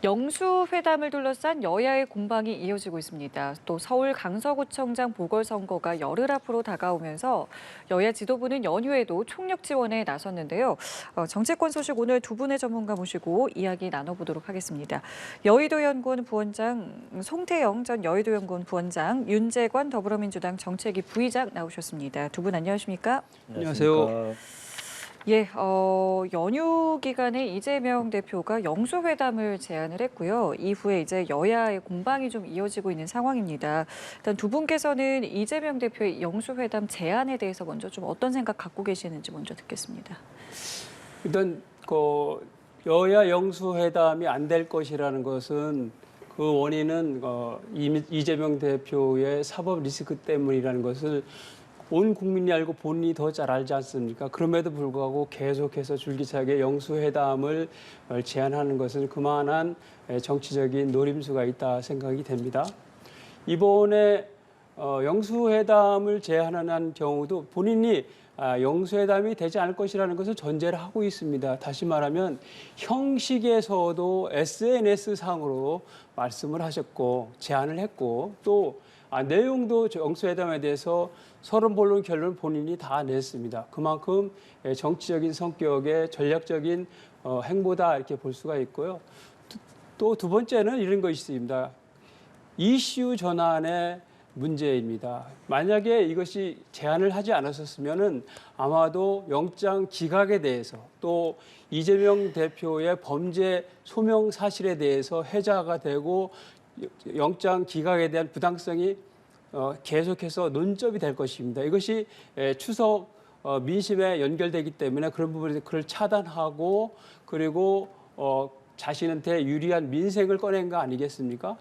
영수회담을 둘러싼 여야의 공방이 이어지고 있습니다. 또 서울 강서구청장 보궐선거가 열흘 앞으로 다가오면서 여야 지도부는 연휴에도 총력 지원에 나섰는데요. 정치권 소식 오늘 두 분의 전문가 모시고 이야기 나눠보도록 하겠습니다. 여의도연구원 부원장 송태영 전 여의도연구원 부원장, 윤재관 더불어민주당 정책위 부의장 나오셨습니다. 두 분 안녕하십니까? 안녕하세요. 예, 연휴 기간에 이재명 대표가 영수회담을 제안을 했고요. 이후에 이제 여야의 공방이 좀 이어지고 있는 상황입니다. 일단 두 분께서는 이재명 대표의 영수회담 제안에 대해서 먼저 좀 어떤 생각 갖고 계시는지 먼저 듣겠습니다. 일단 여야 영수회담이 안 될 것이라는 것은 그 원인은 이재명 대표의 사법 리스크 때문이라는 것을 온 국민이 알고 본인이 더 잘 알지 않습니까? 그럼에도 불구하고 계속해서 줄기차게 영수회담을 제안하는 것은 그만한 정치적인 노림수가 있다 생각이 됩니다. 이번에 영수회담을 제안한 경우도 본인이 영수회담이 되지 않을 것이라는 것을 전제를 하고 있습니다. 다시 말하면 형식에서도 SNS상으로 말씀을 하셨고 제안을 했고 또 내용도 영수회담에 대해서 서론본론 결론을 본인이 다 냈습니다. 그만큼 정치적인 성격의 전략적인 행보다 이렇게 볼 수가 있고요. 또 두 번째는 이런 것이 있습니다. 이슈 전환의 문제입니다. 만약에 이것이 제안을 하지 않았었으면은 아마도 영장 기각에 대해서 또 이재명 대표의 범죄 소명 사실에 대해서 해자가 되고 영장 기각에 대한 부당성이 계속해서 논점이 될 것입니다. 이것이 추석 민심에 연결되기 때문에 그런 부분에서 그걸 차단하고 그리고 자신한테 유리한 민생을 꺼낸 거 아니겠습니까?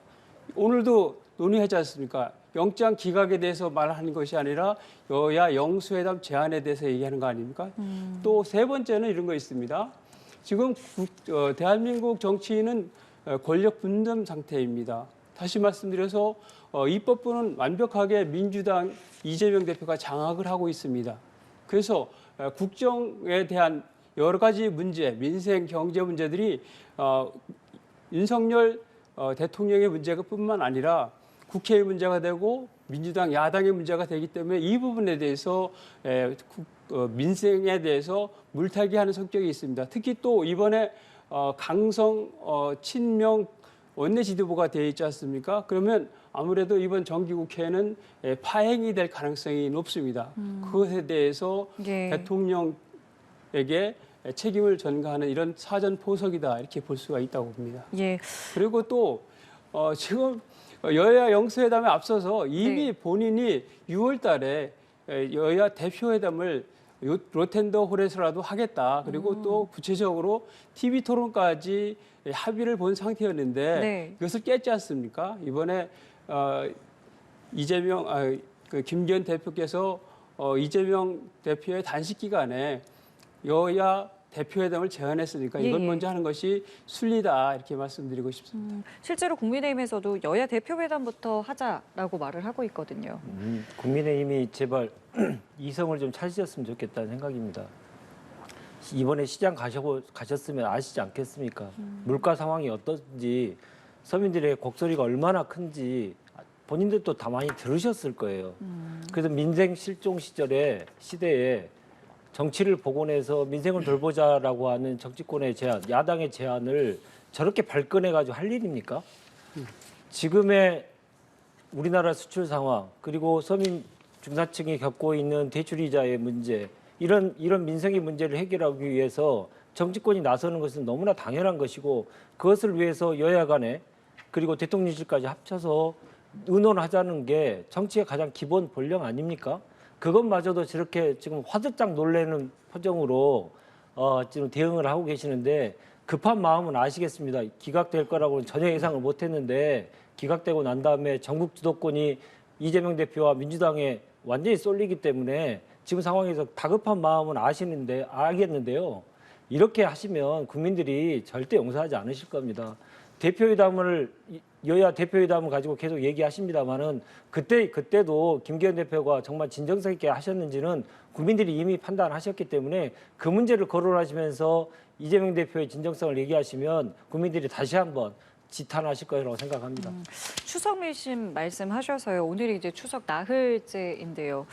오늘도 논의하지 않습니까? 영장 기각에 대해서 말하는 것이 아니라 여야 영수회담 제안에 대해서 얘기하는 거 아닙니까? 또 세 번째는 이런 거 있습니다. 지금 대한민국 정치인은 권력 분담 상태입니다. 다시 말씀드려서 입법부는 완벽하게 민주당 이재명 대표가 장악을 하고 있습니다. 그래서 국정에 대한 여러 가지 문제, 민생, 경제 문제들이 윤석열 대통령의 문제가 뿐만 아니라 국회의 문제가 되고 민주당, 야당의 문제가 되기 때문에 이 부분에 대해서 민생에 대해서 물타기하는 성격이 있습니다. 특히 또 이번에 강성 친명 원내 지도부가 되어 있지 않습니까? 그러면 아무래도 이번 정기국회는 파행이 될 가능성이 높습니다. 그것에 대해서 예. 대통령에게 책임을 전가하는 이런 사전 포석이다 이렇게 볼 수가 있다고 봅니다. 예. 그리고 또 지금 여야 영수회담에 앞서서 이미 네. 본인이 6월 달에 여야 대표회담을 로텐더 홀에서라도 하겠다. 그리고 또 구체적으로 TV 토론까지 합의를 본 상태였는데 네. 이것을 깼지 않습니까? 이번에 김기현 대표께서 이재명 대표의 단식 기간에 여야 대표회담을 제안했으니까 이걸 예, 예. 먼저 하는 것이 순리다 이렇게 말씀드리고 싶습니다. 실제로 국민의힘에서도 여야 대표회담부터 하자라고 말을 하고 있거든요. 국민의힘이 제발 이성을 좀 찾으셨으면 좋겠다는 생각입니다. 이번에 시장 가셨으면 아시지 않겠습니까? 물가 상황이 어떤지 서민들의 곡소리가 얼마나 큰지 본인들도 다 많이 들으셨을 거예요. 그래서 민생 실종 시대에 정치를 복원해서 민생을 돌보자라고 하는 정치권의 제안, 야당의 제안을 저렇게 발끈해가지고 할 일입니까? 지금의 우리나라 수출 상황, 그리고 서민 중산층이 겪고 있는 대출이자의 문제, 이런 민생의 문제를 해결하기 위해서 정치권이 나서는 것은 너무나 당연한 것이고 그것을 위해서 여야 간에 그리고 대통령실까지 합쳐서 의논하자는 게 정치의 가장 기본 본령 아닙니까? 그것마저도 저렇게 지금 화들짝 놀라는 표정으로 지금 대응을 하고 계시는데 급한 마음은 아시겠습니다. 기각될 거라고는 전혀 예상을 못했는데 기각되고 난 다음에 전국 주도권이 이재명 대표와 민주당에 완전히 쏠리기 때문에 지금 상황에서 다급한 마음은 알겠는데요. 이렇게 하시면 국민들이 절대 용서하지 않으실 겁니다. 여야 대표회담을 가지고 계속 얘기하십니다만은 그때도 김기현 대표가 정말 진정성 있게 하셨는지는 국민들이 이미 판단하셨기 때문에 그 문제를 거론하시면서 이재명 대표의 진정성을 얘기하시면 국민들이 다시 한번 지탄하실 거라고 생각합니다. 추석 밀심 말씀하셔서요. 오늘이 이제 추석 나흘째인데요.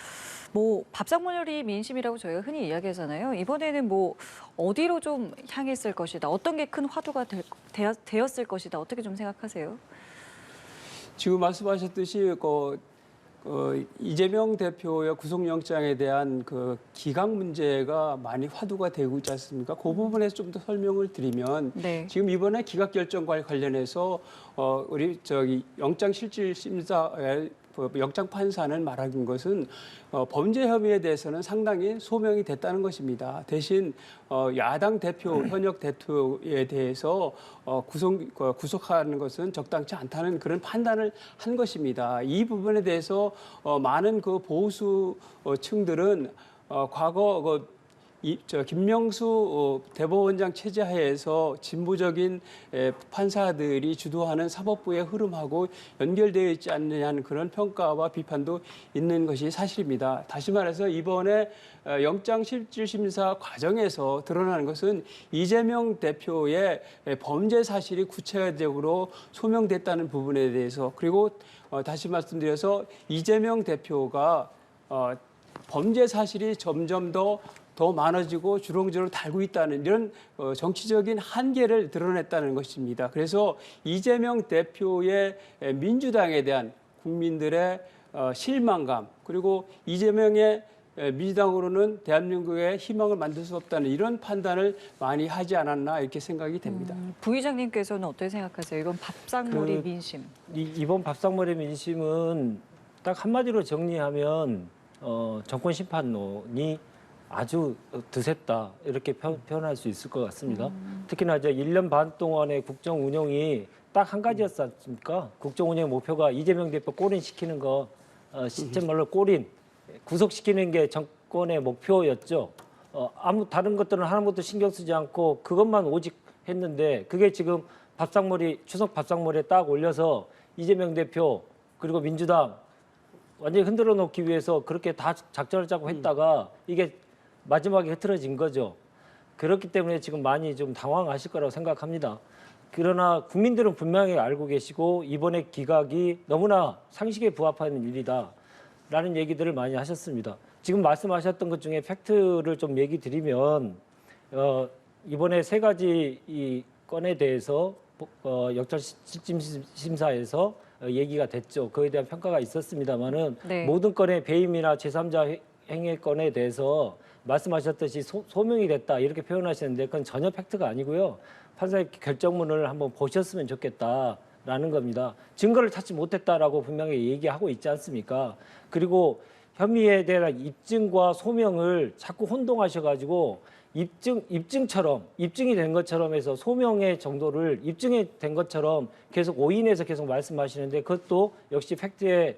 뭐 밥상머리 민심이라고 저희가 흔히 이야기하잖아요. 이번에는 뭐 어디로 좀 향했을 것이다. 어떤 게 큰 화두가 되었을 것이다. 어떻게 좀 생각하세요? 지금 말씀하셨듯이 이재명 대표의 구속영장에 대한 그 기각 문제가 많이 화두가 되고 있지 않습니까? 그 부분에서 좀 더 설명을 드리면 네. 지금 이번에 기각 결정과 관련해서 우리 영장실질심사의 영장 판사는 말하는 것은 범죄 혐의에 대해서는 상당히 소명이 됐다는 것입니다. 대신 야당 대표 현역 대표에 대해서 구속하는 것은 적당치 않다는 그런 판단을 한 것입니다. 이 부분에 대해서 많은 그 보수층들은 과거 김명수 대법원장 체제 하에서 진보적인 판사들이 주도하는 사법부의 흐름하고 연결되어 있지 않느냐는 그런 평가와 비판도 있는 것이 사실입니다. 다시 말해서 이번에 영장실질심사 과정에서 드러나는 것은 이재명 대표의 범죄 사실이 구체적으로 소명됐다는 부분에 대해서 그리고 다시 말씀드려서 이재명 대표가 범죄 사실이 점점 더 많아지고 주렁주렁 달고 있다는 이런 정치적인 한계를 드러냈다는 것입니다. 그래서 이재명 대표의 민주당에 대한 국민들의 실망감 그리고 이재명의 민주당으로는 대한민국의 희망을 만들 수 없다는 이런 판단을 많이 하지 않았나 이렇게 생각이 됩니다. 부의장님께서는 어떻게 생각하세요? 이번 밥상머리 그- 민심. 이번 밥상머리 민심은 딱 한마디로 정리하면 정권 심판론이 아주 드셌다 이렇게 표현할 수 있을 것 같습니다. 특히나 이제 1년 반 동안의 국정 운영이 딱 한 가지였지 않습니까? 국정 운영의 목표가 이재명 대표 꼬린시키는 거, 시점 말로 꼬린, 구속시키는 게 정권의 목표였죠. 아무 다른 것들은 하나것도 신경 쓰지 않고 그것만 오직 했는데 그게 지금 추석 밥상머리에 딱 올려서 이재명 대표 그리고 민주당 완전히 흔들어 놓기 위해서 그렇게 다 작전을 짜고 했다가 이게 마지막에 흐트러진 거죠. 그렇기 때문에 지금 많이 좀 당황하실 거라고 생각합니다. 그러나 국민들은 분명히 알고 계시고 이번에 기각이 너무나 상식에 부합하는 일이다라는 얘기들을 많이 하셨습니다. 지금 말씀하셨던 것 중에 팩트를 좀 얘기 드리면 이번에 세 가지 이 건에 대해서 역전심사에서 얘기가 됐죠. 그에 대한 평가가 있었습니다만은 네. 모든 건의 배임이나 제3자 행위 건에 대해서 말씀하셨듯이 소명이 됐다 이렇게 표현하시는데 그건 전혀 팩트가 아니고요. 판사의 결정문을 한번 보셨으면 좋겠다라는 겁니다. 증거를 찾지 못했다라고 분명히 얘기하고 있지 않습니까? 그리고 혐의에 대한 입증과 소명을 자꾸 혼동하셔가지고 입증이 된 것처럼 해서 소명의 정도를 입증이 된 것처럼 계속 오인해서 계속 말씀하시는데 그것도 역시 팩트의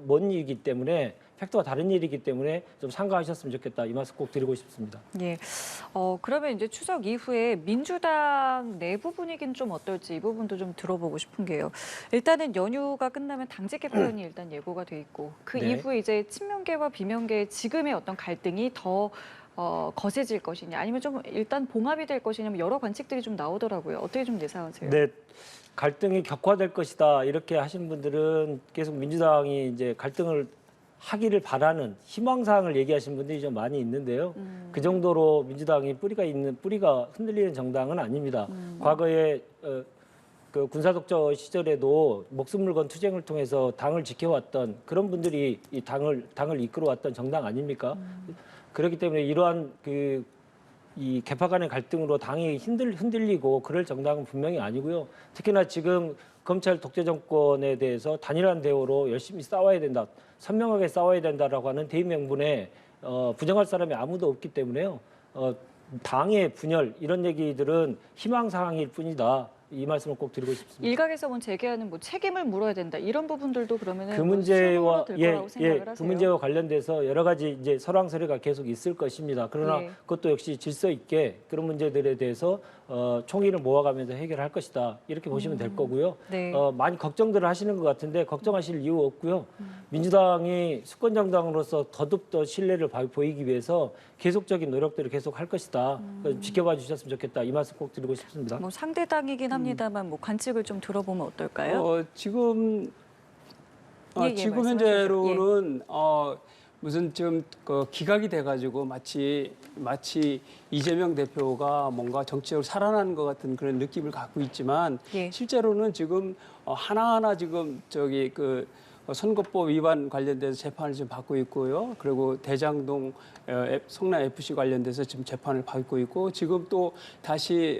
먼 일이기 때문에 팩트와 다른 일이기 때문에 좀 삼가하셨으면 좋겠다 이 말씀 꼭 드리고 싶습니다. 예. 그러면 이제 추석 이후에 민주당 내부 분위기는 좀 어떨지 이 부분도 좀 들어보고 싶은 게요. 일단은 연휴가 끝나면 당직 개편이 일단 예고가 돼 있고 그 네. 이후에 이제 친명계와 비명계의 지금의 어떤 갈등이 더 거세질 것이냐 아니면 좀 일단 봉합이 될 것이냐 여러 관측들이 좀 나오더라고요. 어떻게 좀 예상하세요? 네. 갈등이 격화될 것이다 이렇게 하시는 분들은 계속 민주당이 이제 갈등을 하기를 바라는 희망사항을 얘기하시는 분들이 좀 많이 있는데요. 그 정도로 민주당이 뿌리가 흔들리는 정당은 아닙니다. 과거에 그 군사독재 시절에도 목숨을 건 투쟁을 통해서 당을 지켜왔던 그런 분들이 이 당을 이끌어왔던 정당 아닙니까? 그렇기 때문에 이러한 이 개파 간의 갈등으로 당이 흔들리고 그럴 정당은 분명히 아니고요. 특히나 지금 검찰 독재 정권에 대해서 단일한 대우로 열심히 싸워야 된다, 선명하게 싸워야 된다라고 하는 대의 명분에 부정할 사람이 아무도 없기 때문에요. 당의 분열 이런 얘기들은 희망사항일 뿐이다. 이 말씀을 꼭 드리고 싶습니다. 일각에서 제기하는 책임을 물어야 된다 이런 부분들도 그러면은 그 문제와 될 거라고 생각을 하세요? 그 문제와 관련돼서 여러 가지 이제 설왕설래가 계속 있을 것입니다. 그러나 예. 그것도 역시 질서 있게 그런 문제들에 대해서 총의를 모아가면서 해결할 것이다 이렇게 보시면 될 거고요. 네. 많이 걱정들을 하시는 것 같은데 걱정하실 이유 없고요. 민주당이 수권 정당으로서 더욱 신뢰를 보이기 위해서 계속적인 노력들을 계속 할 것이다. 지켜봐 주셨으면 좋겠다. 이 말씀 꼭 드리고 싶습니다. 상대당이긴 합니다만 관측을 좀 들어보면 어떨까요? 지금 예, 지금 말씀하시죠. 현재로는 무슨 지금 기각이 돼가지고 마치 이재명 대표가 뭔가 정치적으로 살아나는 것 같은 그런 느낌을 갖고 있지만 예. 실제로는 지금 하나하나 지금 선거법 위반 관련돼서 재판을 지금 받고 있고요. 그리고 대장동 성남 FC 관련돼서 지금 재판을 받고 있고 지금 또 다시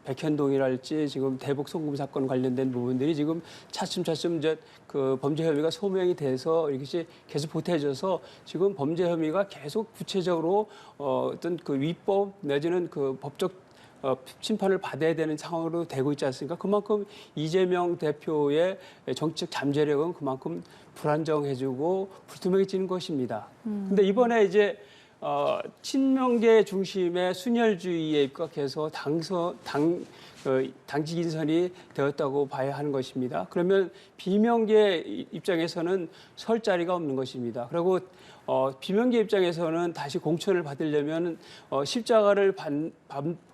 백현동이랄지 지금 대북 송금 사건 관련된 부분들이 지금 차츰차츰 이제 그 범죄 혐의가 소명이 돼서 이것이 계속 보태져서 지금 범죄 혐의가 계속 구체적으로 어떤 그 위법 내지는 그 법적 심판을 받아야 되는 상황으로 되고 있지 않습니까? 그만큼 이재명 대표의 정치적 잠재력은 그만큼 불안정해지고 불투명해지는 것입니다. 근데 이번에 이제 친명계 중심의 순혈주의에 입각해서 당직 인선이 되었다고 봐야 하는 것입니다. 그러면 비명계 입장에서는 설 자리가 없는 것입니다. 그리고 비명계 입장에서는 다시 공천을 받으려면 십자가를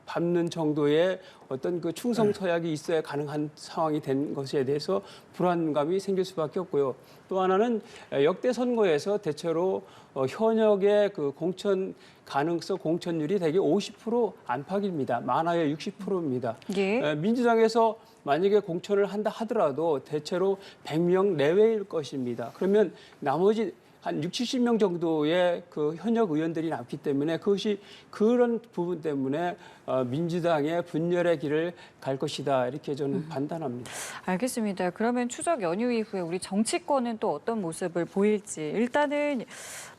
밟는 정도의 어떤 그 충성 서약이 있어야 가능한 상황이 된 것에 대해서 불안감이 생길 수밖에 없고요. 또 하나는 역대 선거에서 대체로 현역의 그 공천 가능성 공천율이 대개 50% 안팎입니다. 많아야 60%입니다. 예. 민주당에서 만약에 공천을 한다 하더라도 대체로 100명 내외일 것입니다. 그러면 나머지 한 60, 70명 정도의 그 현역 의원들이 남기 때문에 그것이 그런 부분 때문에 민주당의 분열의 길을 갈 것이다 이렇게 저는 판단합니다. 알겠습니다. 그러면 추석 연휴 이후에 우리 정치권은 또 어떤 모습을 보일지 일단은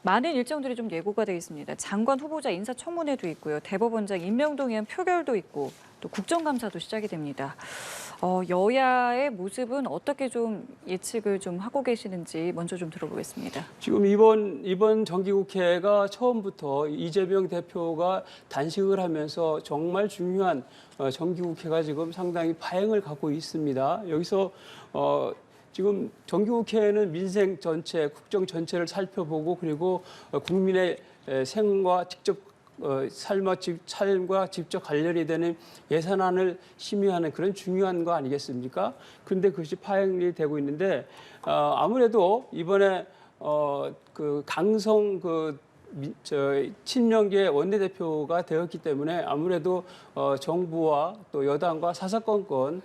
많은 일정들이 좀 예고가 되어 있습니다. 장관 후보자 인사청문회도 있고요. 대법원장 임명동 의원 표결도 있고 또 국정감사도 시작이 됩니다. 여야의 모습은 어떻게 좀 예측을 좀 하고 계시는지 먼저 좀 들어보겠습니다. 지금 이번 정기국회가 처음부터 이재명 대표가 단식을 하면서 정말 중요한 정기국회가 지금 상당히 파행을 갖고 있습니다. 여기서 지금 정기국회는 민생 전체, 국정 전체를 살펴보고 그리고 국민의 생과 직접 삶과 직접 관련이 되는 예산안을 심의하는 그런 중요한 거 아니겠습니까? 그런데 그것이 파행이 되고 있는데 아무래도 이번에 그 강성 친명계 원내대표가 되었기 때문에 아무래도 정부와 또 여당과 사사건건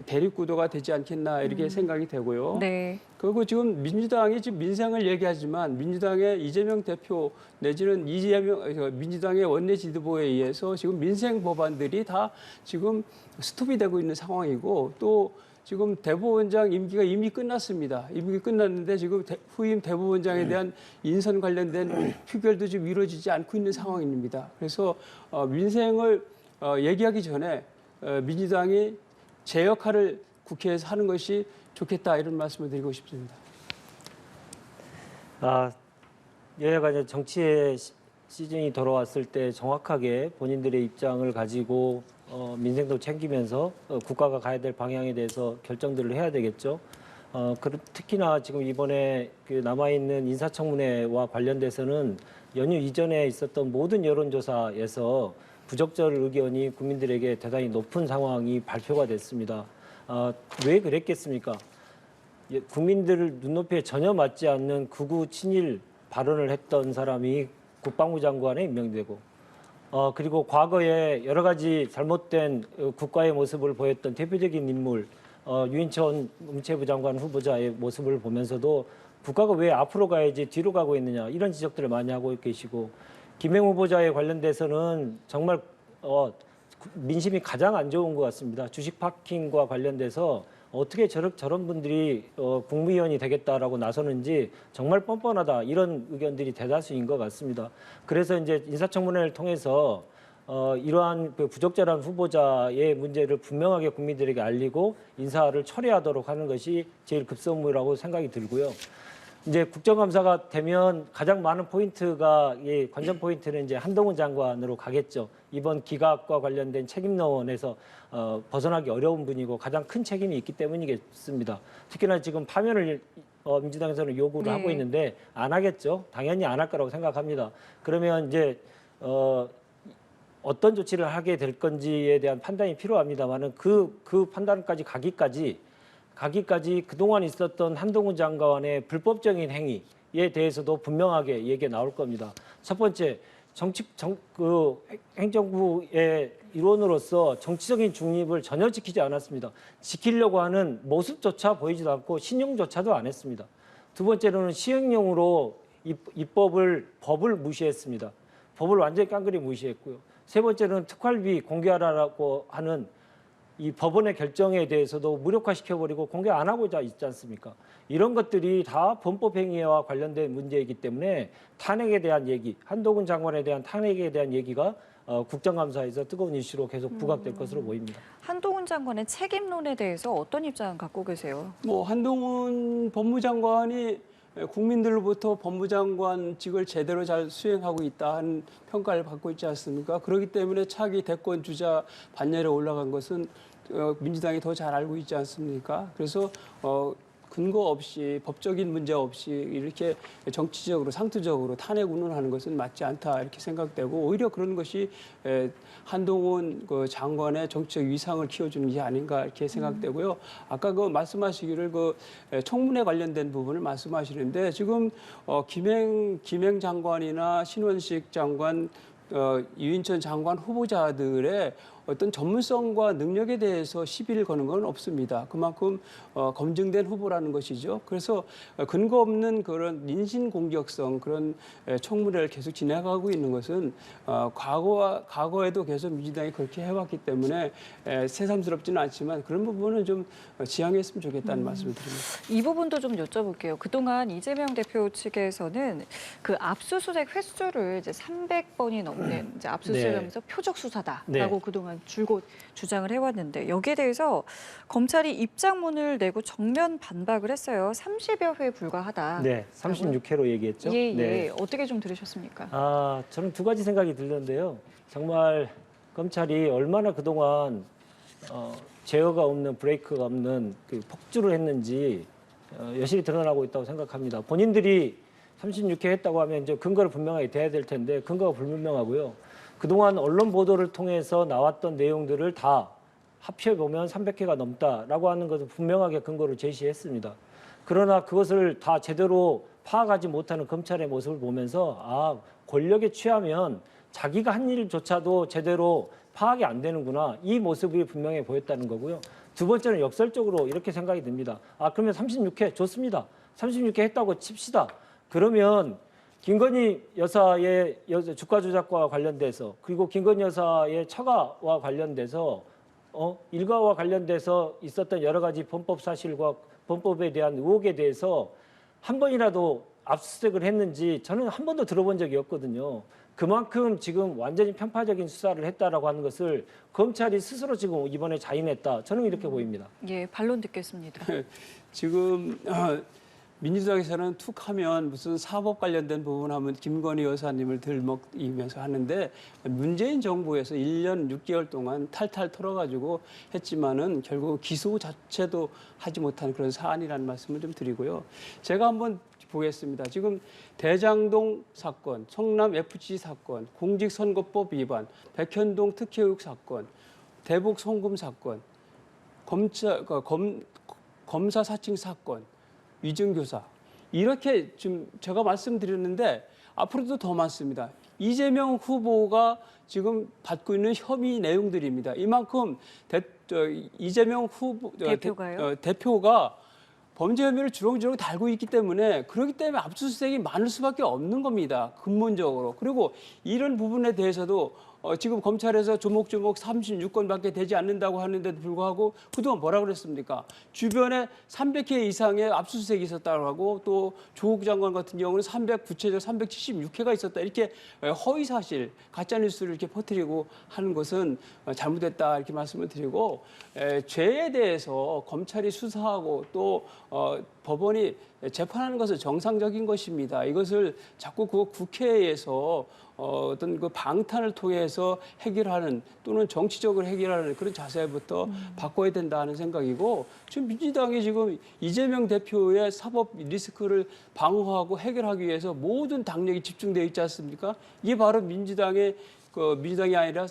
대립구도가 되지 않겠나 이렇게 생각이 되고요. 네. 그리고 지금 민주당이 지금 민생을 얘기하지만 민주당의 이재명 대표 내지는 민주당의 원내 지도부에 의해서 지금 민생 법안들이 다 지금 스톱이 되고 있는 상황이고 또 지금 대법원장 임기가 이미 끝났습니다. 임기 끝났는데 지금 후임 대법원장에 대한 인선 관련된 표결도 지금 이루어지지 않고 있는 상황입니다. 그래서 민생을 얘기하기 전에 민주당이 제 역할을 국회에서 하는 것이 좋겠다 이런 말씀을 드리고 싶습니다. 여야가 이제 정치의 시즌이 돌아왔을 때 정확하게 본인들의 입장을 가지고 민생도 챙기면서 국가가 가야 될 방향에 대해서 결정들을 해야 되겠죠. 특히나 지금 이번에 그 남아있는 인사청문회와 관련돼서는 연휴 이전에 있었던 모든 여론조사에서 부적절 의견이 국민들에게 대단히 높은 상황이 발표가 됐습니다. 왜 그랬겠습니까? 국민들 눈높이에 전혀 맞지 않는 극우 친일 발언을 했던 사람이 국방부 장관에 임명되고 그리고 과거에 여러 가지 잘못된 국가의 모습을 보였던 대표적인 인물 유인천 문체부 장관 후보자의 모습을 보면서도 국가가 왜 앞으로 가야지 뒤로 가고 있느냐 이런 지적들을 많이 하고 계시고 김행 후보자에 관련돼서는 정말 민심이 가장 안 좋은 것 같습니다. 주식 파킹과 관련돼서 어떻게 저런 분들이 국무위원이 되겠다라고 나서는지 정말 뻔뻔하다 이런 의견들이 대다수인 것 같습니다. 그래서 이제 인사청문회를 통해서 이러한 그 부적절한 후보자의 문제를 분명하게 국민들에게 알리고 인사를 철회하도록 하는 것이 제일 급선무라고 생각이 들고요. 이제 국정감사가 되면 가장 많은 포인트가 관전 포인트는 이제 한동훈 장관으로 가겠죠. 이번 기각과 관련된 책임론에서 벗어나기 어려운 분이고 가장 큰 책임이 있기 때문이겠습니다. 특히나 지금 파면을 민주당에서는 요구를 하고 있는데 안 하겠죠. 당연히 안 할 거라고 생각합니다. 그러면 이제 어떤 조치를 하게 될 건지에 대한 판단이 필요합니다만은 그 판단까지 가기까지 그동안 있었던 한동훈 장관의 불법적인 행위에 대해서도 분명하게 얘기가 나올 겁니다. 첫 번째, 행정부의 일원으로서 정치적인 중립을 전혀 지키지 않았습니다. 지키려고 하는 모습조차 보이지도 않고 신용조차도 안 했습니다. 두 번째로는 시행령으로 법을 무시했습니다. 법을 완전히 깡그리 무시했고요. 세 번째는 특활비 공개하라고 하는 이 법원의 결정에 대해서도 무력화시켜버리고 공개 안 하고자 있지 않습니까? 이런 것들이 다 범법행위와 관련된 문제이기 때문에 탄핵에 대한 얘기, 한동훈 장관에 대한 탄핵에 대한 얘기가 국정감사에서 뜨거운 이슈로 계속 부각될 것으로 보입니다. 한동훈 장관의 책임론에 대해서 어떤 입장 갖고 계세요? 뭐 한동훈 법무장관이 국민들로부터 법무장관직을 제대로 잘 수행하고 있다 하는 평가를 받고 있지 않습니까? 그렇기 때문에 차기 대권 주자 반열에 올라간 것은 민주당이 더 잘 알고 있지 않습니까? 그래서 근거 없이 법적인 문제 없이 이렇게 정치적으로 상투적으로 탄핵 운운하는 것은 맞지 않다 이렇게 생각되고 오히려 그런 것이 한동훈 그 장관의 정치적 위상을 키워주는 게 아닌가 이렇게 생각되고요. 아까 그 말씀하시기를 그 청문회 관련된 부분을 말씀하시는데 지금 김행 장관이나 신원식 장관 유인천 장관 후보자들의 어떤 전문성과 능력에 대해서 시비를 거는 건 없습니다. 그만큼 검증된 후보라는 것이죠. 그래서 근거 없는 그런 인신 공격성 그런 청문회를 계속 진행하고 있는 것은 과거에도 계속 민주당이 그렇게 해왔기 때문에 새삼스럽지는 않지만 그런 부분은 좀 지양했으면 좋겠다는 말씀을 드립니다. 이 부분도 좀 여쭤볼게요. 그동안 이재명 대표 측에서는 그 압수수색 횟수를 이제 300번이 넘는 이제 압수수색하면서 표적 수사다라고 그동안 줄곧 주장을 해왔는데 여기에 대해서 검찰이 입장문을 내고 정면 반박을 했어요. 30여 회에 불과하다. 네, 36회로 얘기했죠. 예. 네. 어떻게 좀 들으셨습니까? 저는 두 가지 생각이 들던데요. 정말 검찰이 얼마나 그동안 제어가 없는 브레이크가 없는 그 폭주를 했는지 여실히 드러나고 있다고 생각합니다. 본인들이 36회 했다고 하면 이제 근거를 분명하게 대야 될 텐데 근거가 불분명하고요. 그동안 언론 보도를 통해서 나왔던 내용들을 다 합쳐보면 300회가 넘다라고 하는 것을 분명하게 근거를 제시했습니다. 그러나 그것을 다 제대로 파악하지 못하는 검찰의 모습을 보면서 권력에 취하면 자기가 한 일조차도 제대로 파악이 안 되는구나. 이 모습이 분명해 보였다는 거고요. 두 번째는 역설적으로 이렇게 생각이 듭니다. 그러면 36회 좋습니다. 36회 했다고 칩시다. 그러면 김건희 여사의 주가 조작과 관련돼서 그리고 김건희 여사의 처가와 관련돼서 일가와 관련돼서 있었던 여러 가지 범법 사실과 범법에 대한 의혹에 대해서 한 번이라도 압수수색을 했는지 저는 한 번도 들어본 적이 없거든요. 그만큼 지금 완전히 편파적인 수사를 했다라고 하는 것을 검찰이 스스로 지금 이번에 자인했다. 저는 이렇게 보입니다. 예, 반론 듣겠습니다. 지금 민주당에서는 툭하면 무슨 사법 관련된 부분 하면 김건희 여사님을 들먹이면서 하는데 문재인 정부에서 1년 6개월 동안 탈탈 털어가지고 했지만은 결국 기소 자체도 하지 못한 그런 사안이라는 말씀을 좀 드리고요. 제가 한번 보겠습니다. 지금 대장동 사건, 성남 FC 사건, 공직선거법 위반, 백현동 특혜의혹 사건, 대북 송금 사건, 검사 사칭 사건, 위증교사 이렇게 지금 제가 말씀드렸는데 앞으로도 더 많습니다. 이재명 후보가 지금 받고 있는 혐의 내용들입니다. 이만큼 이재명 후보 대표가 범죄 혐의를 주렁주렁 달고 있기 때문에 그렇기 때문에 압수수색이 많을 수밖에 없는 겁니다. 근본적으로. 그리고 이런 부분에 대해서도 지금 검찰에서 조목조목 36건밖에 되지 않는다고 하는데도 불구하고 그동안 뭐라 그랬습니까? 주변에 300회 이상의 압수수색이 있었다고 하고 또 조국 장관 같은 경우는 구체적 376회가 있었다. 이렇게 허위 사실, 가짜 뉴스를 이렇게 퍼뜨리고 하는 것은 잘못됐다 이렇게 말씀을 드리고 죄에 대해서 검찰이 수사하고 또 법원이 재판하는 것은 정상적인 것입니다. 이것을 자꾸 그 국회에서 어떤 그 방탄을 통해서 해결하는 또는 정치적으로 해결하는 그런 자세부터 바꿔야 된다 하는 생각이고 지금 민주당이 지금 이재명 대표의 사법 리스크를 방어하고 해결하기 위해서 모든 당력이 집중되어 있지 않습니까? 이게 바로 민주당이 아니라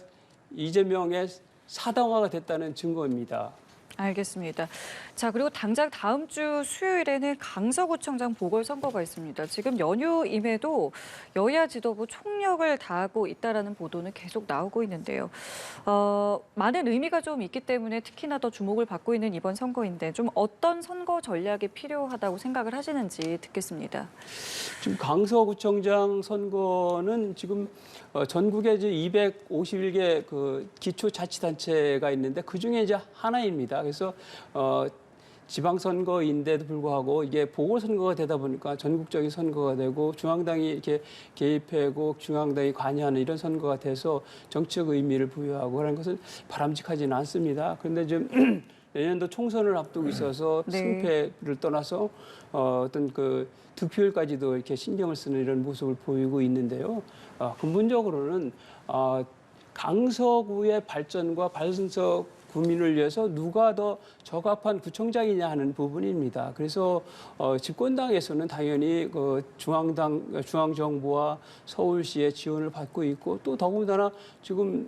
이재명의 사당화가 됐다는 증거입니다. 알겠습니다. 자, 그리고 당장 다음 주 수요일에는 강서구청장 보궐선거가 있습니다. 지금 연휴임에도 여야 지도부 총력을 다하고 있다라는 보도는 계속 나오고 있는데요. 많은 의미가 좀 있기 때문에 특히나 더 주목을 받고 있는 이번 선거인데 좀 어떤 선거 전략이 필요하다고 생각을 하시는지 듣겠습니다. 지금 강서구청장 선거는 지금 전국에 이제 251개 그 기초자치단체가 있는데 그 중에 이제 하나입니다. 그래서 지방선거인데도 불구하고 이게 보궐선거가 되다 보니까 전국적인 선거가 되고 중앙당이 이렇게 개입하고 중앙당이 관여하는 이런 선거가 돼서 정치적 의미를 부여하고 하는 것은 바람직하지는 않습니다. 그런데 지금 내년도 총선을 앞두고 있어서 네. 승패를 떠나서 어떤 그 득표율까지도 이렇게 신경을 쓰는 이런 모습을 보이고 있는데요. 근본적으로는 강서구의 발전과 강서 구민을 위해서 누가 더 적합한 구청장이냐 하는 부분입니다. 그래서 집권당에서는 당연히 그 중앙정부와 서울시의 지원을 받고 있고 또 더군다나 지금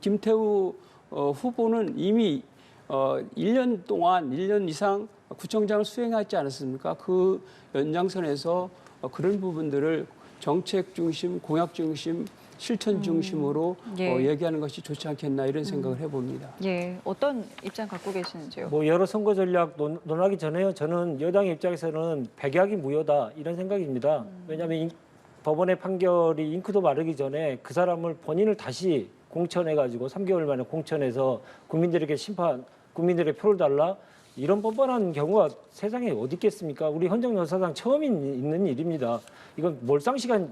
김태우 후보는 이미 1년 이상 구청장을 수행하지 않았습니까? 그 연장선에서 그런 부분들을 정책 중심, 공약 중심, 실천 중심으로 예. 얘기하는 것이 좋지 않겠나 이런 생각을 해봅니다. 예, 어떤 입장 갖고 계시는지요? 뭐 여러 선거 전략 논하기 전에요. 저는 여당의 입장에서는 백약이 무효다 이런 생각입니다. 왜냐하면 법원의 판결이 잉크도 마르기 전에 그 사람을 본인을 다시 공천해가지고 3개월 만에 공천해서 국민들의 표를 달라 이런 뻔뻔한 경우가 세상에 어디 있겠습니까? 우리 헌정 역사상 처음 있는 일입니다. 이건 몰상식의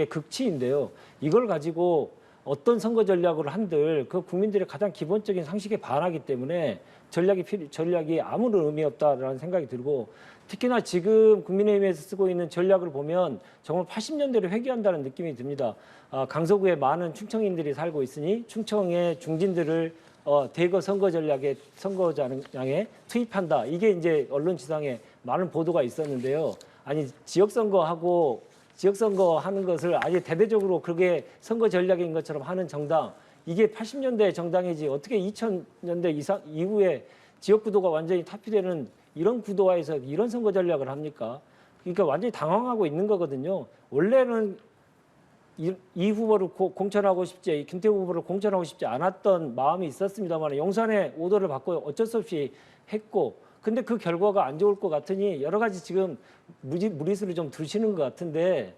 극치인데요. 이걸 가지고 어떤 선거 전략을 한들 그 국민들의 가장 기본적인 상식에 반하기 때문에 전략이 아무런 의미 없다라는 생각이 들고 특히나 지금 국민의힘에서 쓰고 있는 전략을 보면 정말 80년대를 회귀한다는 느낌이 듭니다. 강서구에 많은 충청인들이 살고 있으니 충청의 중진들을 대거 선거장에 투입한다. 이게 이제 언론 지상에 많은 보도가 있었는데요. 아니 지역선거 하는 것을 아예 대대적으로 그게 선거 전략인 것처럼 하는 정당 이게 80년대 정당이지 어떻게 2000년대 이후에 지역 구도가 완전히 타피되는 이런 구도화에서 이런 선거 전략을 합니까? 그러니까 완전히 당황하고 있는 거거든요. 원래는 이 후보를 공천하고 싶지, 김태우 후보를 공천하고 싶지 않았던 마음이 있었습니다만 용산의 오더를 받고 어쩔 수 없이 했고, 근데 그 결과가 안 좋을 것 같으니 여러 가지 지금 무리수를 좀 두시는 것 같은데,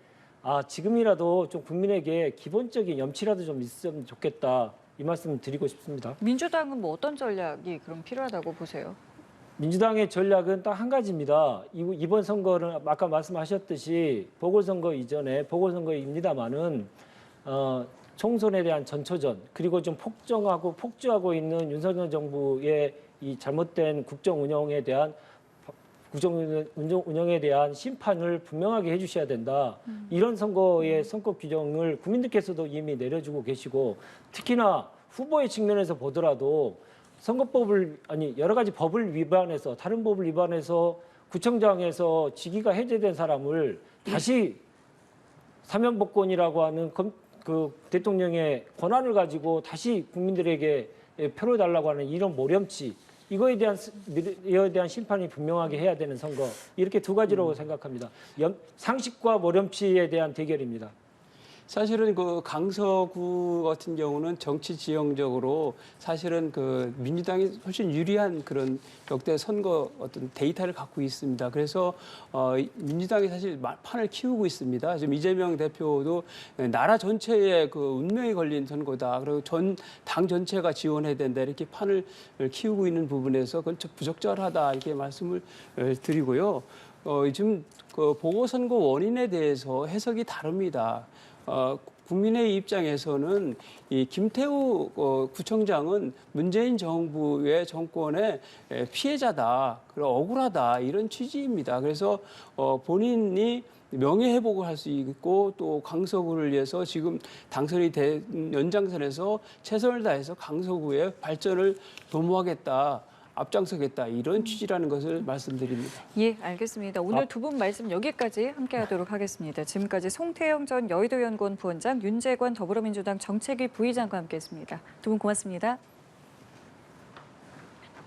지금이라도 좀 국민에게 기본적인 염치라도 좀 있으면 좋겠다 이 말씀 드리고 싶습니다. 민주당은 뭐 어떤 전략이 그럼 필요하다고 보세요? 민주당의 전략은 딱 한 가지입니다. 이번 선거는 아까 말씀하셨듯이 보궐선거 이전에 보궐선거입니다만은 총선에 대한 전초전 그리고 좀 폭주하고 있는 윤석열 정부의 이 잘못된 국정 운영에 대한 심판을 분명하게 해주셔야 된다. 이런 선거의 선거 규정을 국민들께서도 이미 내려주고 계시고 특히나 후보의 측면에서 보더라도 여러 가지 법을 위반해서 다른 법을 위반해서 구청장에서 직위가 해제된 사람을 다시 사면복권이라고 하는 그 대통령의 권한을 가지고 다시 국민들에게 표를 달라고 하는 이런 모렴치 이거에 대한 심판이 분명하게 해야 되는 선거 이렇게 두 가지라고 생각합니다. 상식과 모렴치에 대한 대결입니다. 사실은 그 강서구 같은 경우는 정치 지형적으로 사실은 그 민주당이 훨씬 유리한 그런 역대 선거 어떤 데이터를 갖고 있습니다. 그래서 민주당이 사실 판을 키우고 있습니다. 지금 이재명 대표도 나라 전체에 그 운명이 걸린 선거다. 그리고 전 당 전체가 지원해야 된다. 이렇게 판을 키우고 있는 부분에서 그건 좀 부적절하다. 이렇게 말씀을 드리고요. 지금 그 보궐선거 원인에 대해서 해석이 다릅니다. 국민의 입장에서는 이 김태우 구청장은 문재인 정부의 정권의 피해자다, 그리고 억울하다 이런 취지입니다. 그래서 본인이 명예회복을 할 수 있고 또 강서구를 위해서 지금 당선이 된 연장선에서 최선을 다해서 강서구의 발전을 도모하겠다. 앞장서겠다 이런 취지라는 것을 말씀드립니다. 예, 알겠습니다. 오늘 두 분 말씀 여기까지 함께하도록 하겠습니다. 지금까지 송태영 전 여의도 연구원 부원장, 윤재관 더불어민주당 정책위 부의장과 함께했습니다. 두 분 고맙습니다.